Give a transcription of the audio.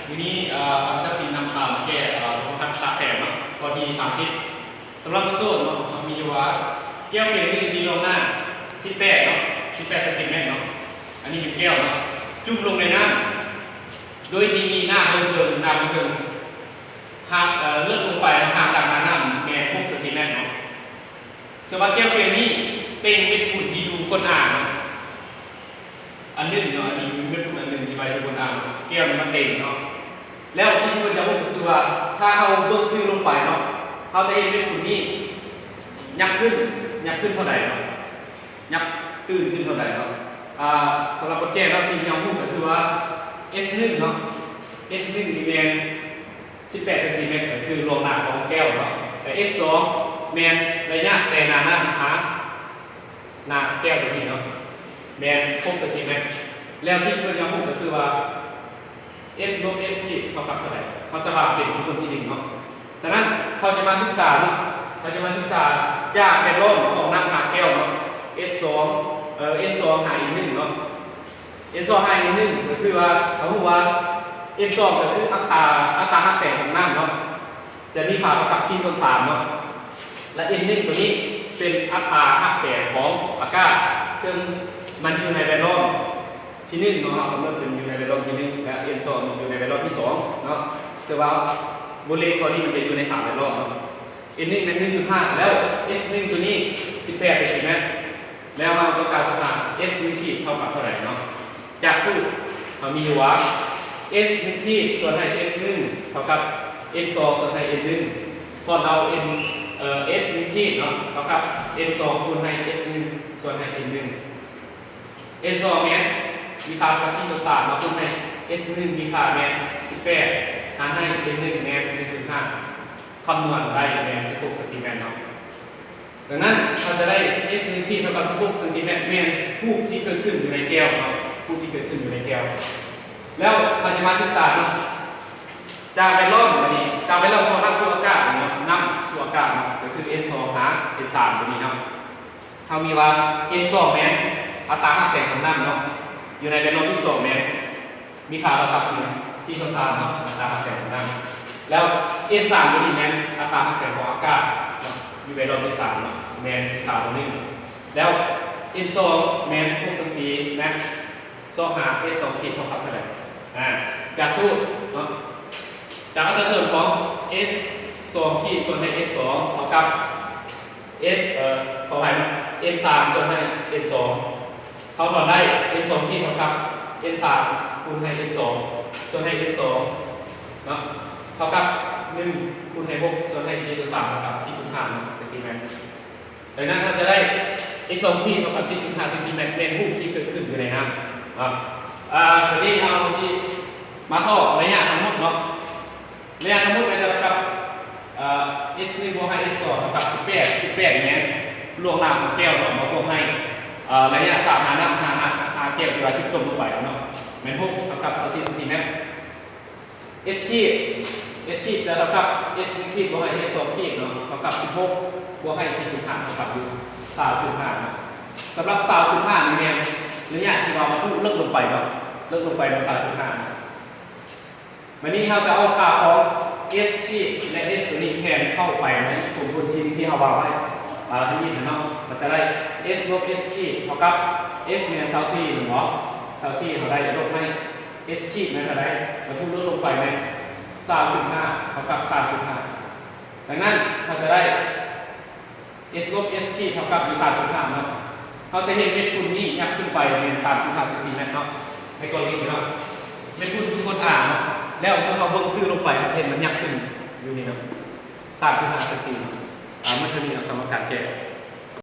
ทีนี้เจ้าสินนำข่าวมาแก้ของทางตาแสบเนาะข้อที่30สำหรับบทโจทย์เนาะมีว่าแก้วเปลี่ยนที่มีลงหน้า18เนาะ18 เซนติเมตรเนาะอันนี้เป็นแก้วเนาะจุ่มลงในน้ำโดยที่มีหน้าบนเทิงหากเลื่อนลงไปห่างจากน้ำแม่6 เซนติเมตรเนาะสำหรับแก้วเปลี่ยนนี้เป็นเม็ดฝุ่นที่อยู่ก้นอ่างอันหนึ่งเนาะอันนี้เม็ดฝุ่นอันหนึ่งที่ไปอยู่บนอ่างแก้วมันเต็มเนาะแล้วสิ่งที่มันจะพูดคือว่าถ้าเราเบิ่งซื้อลงไปเนาะเราจะเห็นเม็ดฝุ่นนี้ยักขึ้นเท่าไหร่เนาะยักตื่นขึ้นเท่าไหร่เนาะสำหรับบทแก้วเราสิ่งที่เราพูดก็คือว่า S1 เนาะ S1 มีแมน18 เซนติเมตรก็คือรวมหนาของแก้วเนาะแต่ S2 แมนระยะแต่หน้าหาหน้าแก้วตัวนี้เนาะแมน6 เซนติเมตรแล้วสิ่งที่เราพูดก็คือว่า S ลบ S ที่เท่ากับเท่าไหร่เขาจะมาเป็นสมมติที่1เนาะฉะนั้นเขาจะมาศึกษาเนาะจากเป็นร่มของน้ำหาแก้วเนาะ S2 N2 หาอีก1เนาะ N2 หาอีก1ก็คือว่าเขาบอกว่า N2 ก็คืออัตราหักแสงของน้ำเนาะจะมีค่าเท่ากับ4/3เนาะและ N1 ตัวนี้เป็นอัตราหักแสงของอากาศซึ่งมันอยู่ในแวดล้อมที่1เนาะกำหนดเป็นอยู่ในแวดล้อมที่1และ N2 อยู่ในแวดล้อมที่2เนาะซึ่งว่าบริเวณตัวนี้มันจะอยู่ใน3แวดล้อมเนาะ N1 เป็น 1.5 แล้ว S1 ตัวนี้18 เซนติเมตรแล้วเราต้องการสภาพ S1 ขีดเท่ากับเท่าไหร่เนาะจากสูตรเรามีว่า S1 ขีดส่วนให้ S1 เท่ากับ N2 ส่วนให้ N1 ตอนเอา S1 ขีดเนาะเท่ากับ N2 คูณให้ S1 ส่วนให้ N1 N2 แมนมีค่ากับ4/3มาคูณให้ S1 มีค่าแมน18หารให้ N1 แมน 1.5 คำนวณได้แมน16 เซนติเมตรเนาะดังนั้นเราจะได้ S1 ที่เท่ากับ16 เซนติเมตรแมนผู้ที่เกิดขึ้นอยู่ในแก้วเนาะผู้ที่เกิดขึ้นอยู่ในแก้วแล้วมันจะมาศึกษาเนาะจากแวดล้อมวันนี้จากแวดล้อมของน้ำสู่อากาศเนาะน้ำสู่อากาศเนาะก็คือ N2 หา N3 ตัวนี้เนาะเขามีว่า N2 แมนอัตราหักแสงของน้ำเนาะอยู่ในแวดล้อมที่2แมนมีค่าเท่ากับ4/3เนาะอัตราหักแสงของน้ำแล้ว N3 ตัวนี้แมนอัตราหักแสงของอากาศอยู่ในแวดล้อมที่3เนาะแมนค่าตัวนี้แล้ว N2 แมน6 เซนติเมตร2หา S2 ขีดเท่ากับเท่าไหร่จากสูตรเนาะจากอัตราส่วนของ S2 ขีดส่วนให้ S2 เท่ากับ S ขออภัย N3 ส่วนให้ N2 เขาถอนได้ N2 ขีดเท่ากับ N3 คูณให้ N2 ส่วนให้ N2 เนาะเท่ากับ1คูณให้6ส่วนให้4/3เท่ากับ4.5 เซนติเมตรดังนั้นเราจะได้ X2 ขีดเท่ากับ4.5 เซนติเมตรเป็นรูปที่เกิดขึ้นอยู่ในน้ำวันนี้เราสิมาสอบระยะทั้งหมดเนาะระยะทั้งหมดมันจะเท่ากับS1 บวกให้ S2 เท่ากับ18เมตรลวงหน้าของแก้วเนาะมาบวกให้ระยะจากหน้าหาแก้วที่ว่าชิดจมลงไปเนาะแมน6เท่ากับ24 เซนติเมตร S ขีดจะเท่ากับ S1 ขีดบวกให้ S2 ขีดเนาะเท่ากับ16บวกให้4.5เท่ากับอยู่20.5สำหรับ20.5นี่แมนระยะที่เรามาทุเลิกลงไปเนาะเลิกลงไปเป็น20.5วันนี้เราจะเอาค่าของ S ขีดและ S ตัวนี้แทนเข้าไปในสมดุลที่เราวางไว้ที่นี่เนาะมันจะได้ S ลบ S ขีดเท่ากับ S แมน24เนาะ24เราได้ลบให้ S ขีดนั่นเราได้มาทุเลิกลงไปใน3.5เท่ากับ3.5ดังนั้นเราจะได้ S ลบ S ขีดเท่ากับอยู่3.5เนาะเราจะเห็นเม็ดฝุ่นนี้ยับขึ้นไปเป็น 3.5 เซนติเมตรเนาะในกรณีนี้เนาะเม็ดฝุ่นทุกคนอ่านเนาะแล้วเมื่อเราเบิ่งซื้อลงไปเห็นมันยับขึ้นอยู่นี่เนาะ3.5 เซนติเมตรมันจะมีสมการแก้